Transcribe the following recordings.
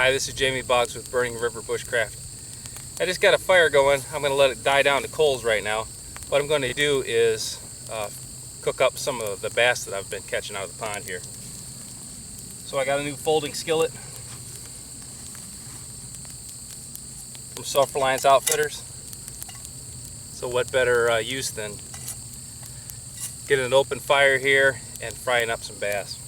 Hi, this is Jamie Boggs with Burning River Bushcraft. I just got a fire going. I'm going to let it die down to coals right now. What I'm going to do is cook up some of the bass that I've been catching out of the pond here. So I got a new folding skillet from Self-Reliance Outfitters. So what better use than getting an open fire here and frying up some bass.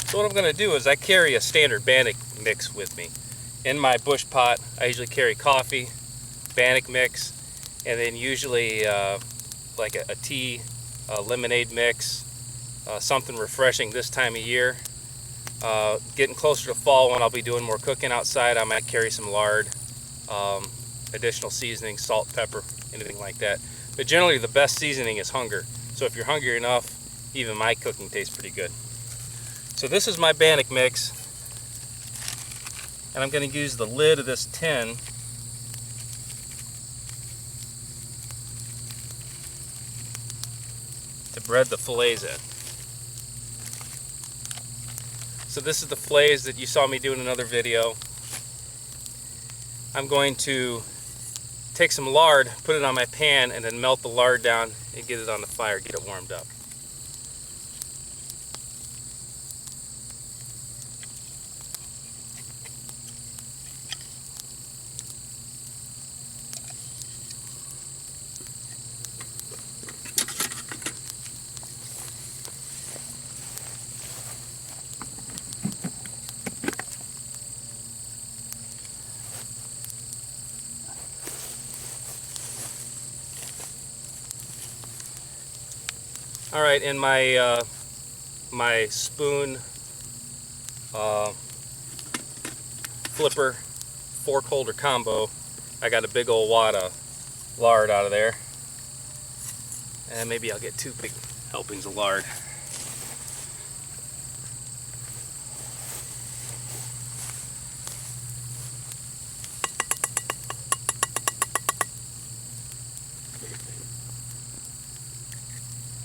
So what I'm going to do is I carry a standard bannock mix with me. In my bush pot, I usually carry coffee, bannock mix, and then usually like a tea, a lemonade mix, something refreshing this time of year. Getting closer to fall when I'll be doing more cooking outside, I might carry some lard, additional seasoning, salt, pepper, anything like that. But generally the best seasoning is hunger. So if you're hungry enough, even my cooking tastes pretty good. So this is my bannock mix, and I'm going to use the lid of this tin to bread the fillets in. So this is the fillets that you saw me do in another video. I'm going to take some lard, put it on my pan, and then melt the lard down and get it on the fire, get it warmed up. All right, in my my spoon flipper fork holder combo, I got a big old wad of lard out of there, and maybe I'll get 2 big helpings of lard.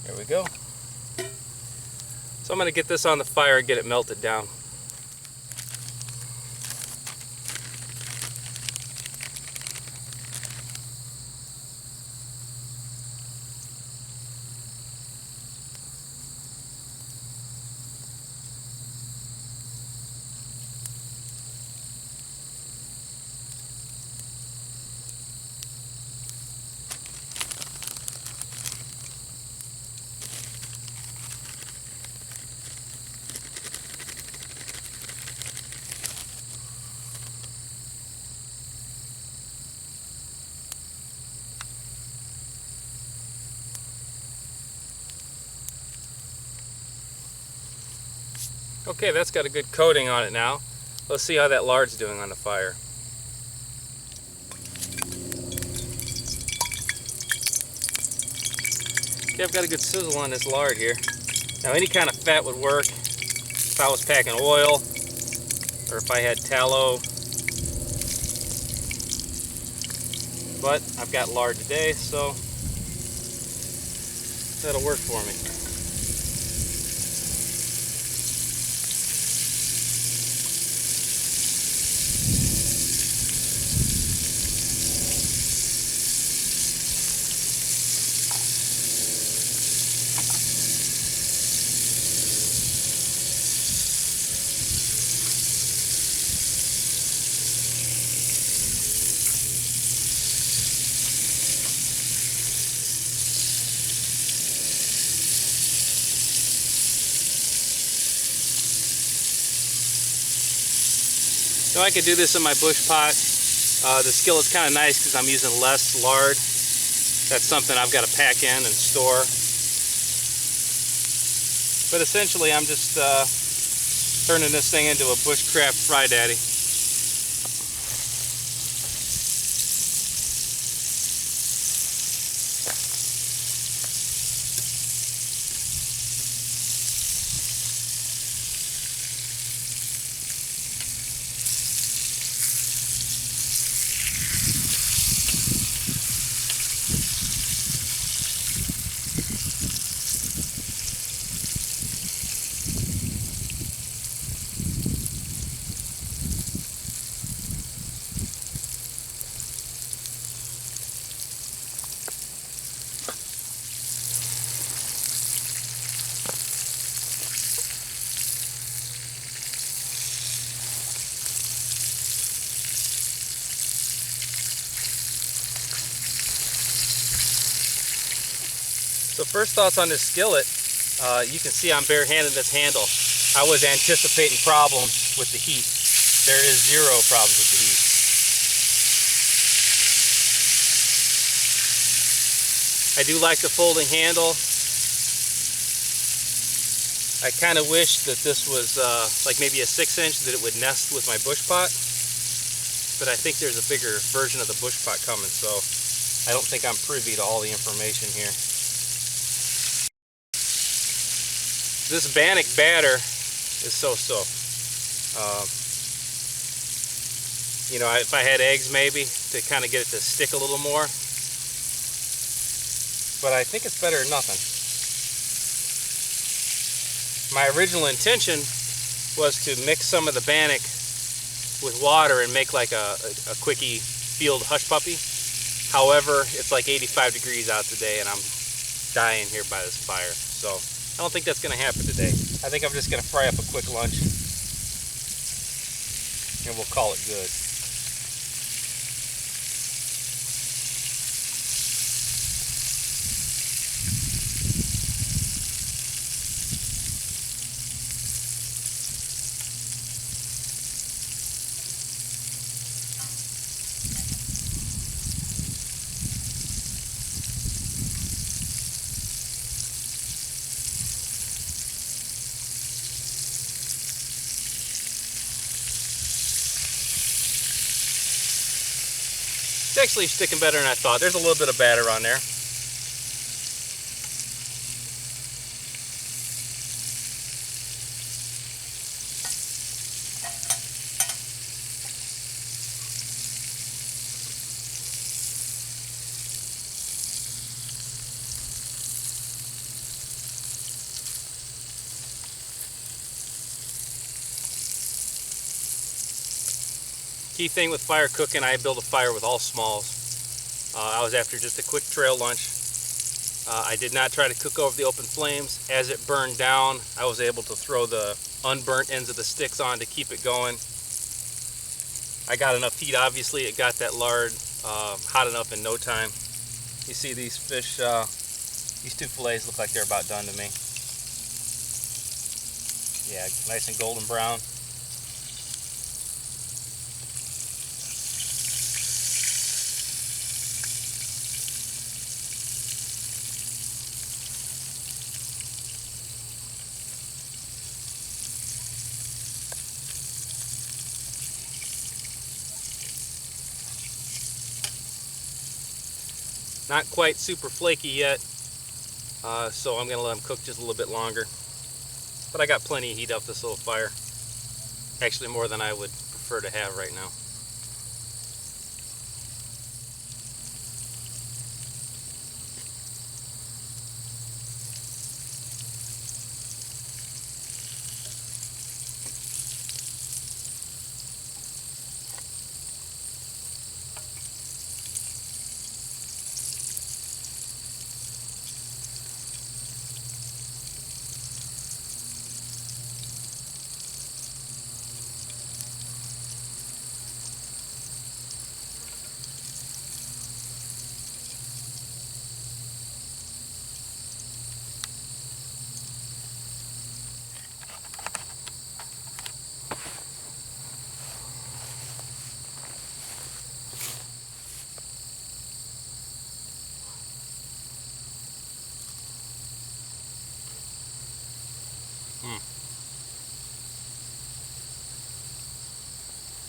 There we go. So I'm going to get this on the fire and get it melted down. Okay, that's got a good coating on it now. Let's see how that lard's doing on the fire. Okay, I've got a good sizzle on this lard here. Now any kind of fat would work if I was packing oil or if I had tallow. But I've got lard today, so that'll work for me. So I could do this in my bush pot. The skillet's kind of nice because I'm using less lard. That's something I've got to pack in and store. But essentially I'm just turning this thing into a bushcraft fry daddy. So first thoughts on this skillet, you can see I'm barehanding this handle. I was anticipating problems with the heat. There is zero problems with the heat. I do like the folding handle. I kind of wish that this was like maybe a 6-inch, that it would nest with my bush pot. But I think there's a bigger version of the bush pot coming, so I don't think I'm privy to all the information here. This bannock batter is so-so. You know, if I had eggs maybe to kind of get it to stick a little more. But I think it's better than nothing. My original intention was to mix some of the bannock with water and make like a quickie field hush puppy. However, it's like 85 degrees out today and I'm dying here by this fire. So I don't think that's going to happen today. I think I'm just going to fry up a quick lunch and we'll call it good. It's actually sticking better than I thought. There's a little bit of batter on there. Key thing with fire cooking, I build a fire with all smalls. I was after just a quick trail lunch. I did not try to cook over the open flames. As it burned down, I was able to throw the unburnt ends of the sticks on to keep it going. I got enough heat, obviously. It got that lard hot enough in no time. You see these fish, these two fillets look like they're about done to me. Yeah, nice and golden brown. Not quite super flaky yet, so I'm going to let them cook just a little bit longer. But I got plenty of heat off this little fire. Actually more than I would prefer to have right now.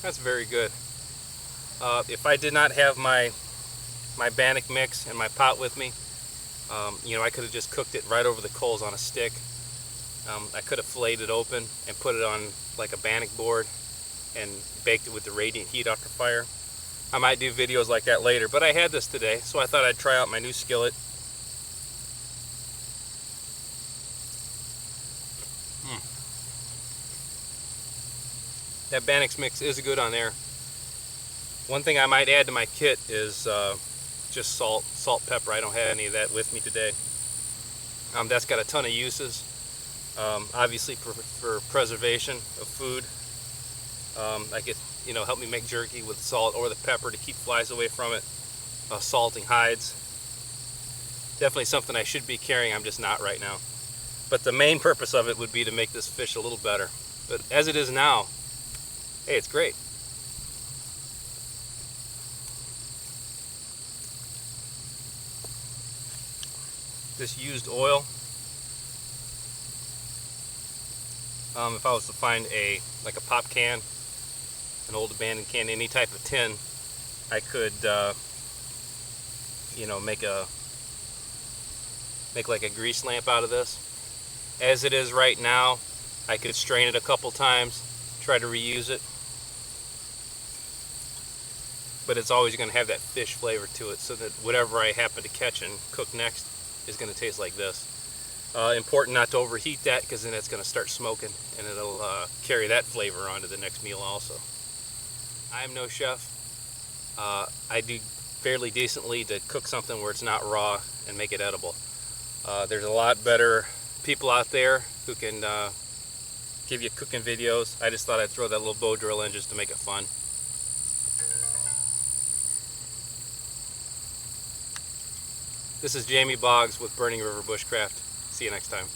That's very good. If I did not have my bannock mix and my pot with me, you know, I could have just cooked it right over the coals on a stick. I could have filleted it open and put it on like a bannock board and baked it with the radiant heat off the fire. I might do videos like that later, but I had this today, so I thought I'd try out my new skillet. That bannock mix is good on there. One thing I might add to my kit is just salt, pepper. I don't have any of that with me today. That's got a ton of uses. Obviously for preservation of food. Like it, you know, help me make jerky with salt or the pepper to keep flies away from it. Salting hides. Definitely something I should be carrying, I'm just not right now. But the main purpose of it would be to make this fish a little better. But as it is now, hey, it's great. This used oil, if I was to find like a pop can, an old abandoned can, any type of tin, I could you know, make like a grease lamp out of this. As it is right now, I could strain it a couple times, try to reuse it, but it's always going to have that fish flavor to it, so that whatever I happen to catch and cook next is going to taste like this. Important not to overheat that, because then it's going to start smoking and it'll carry that flavor onto the next meal also. I'm no chef. I do fairly decently to cook something where it's not raw and make it edible. There's a lot better people out there who can give you cooking videos. I just thought I'd throw that little bow drill in just to make it fun. This is Jamie Boggs with Burning River Bushcraft. See you next time.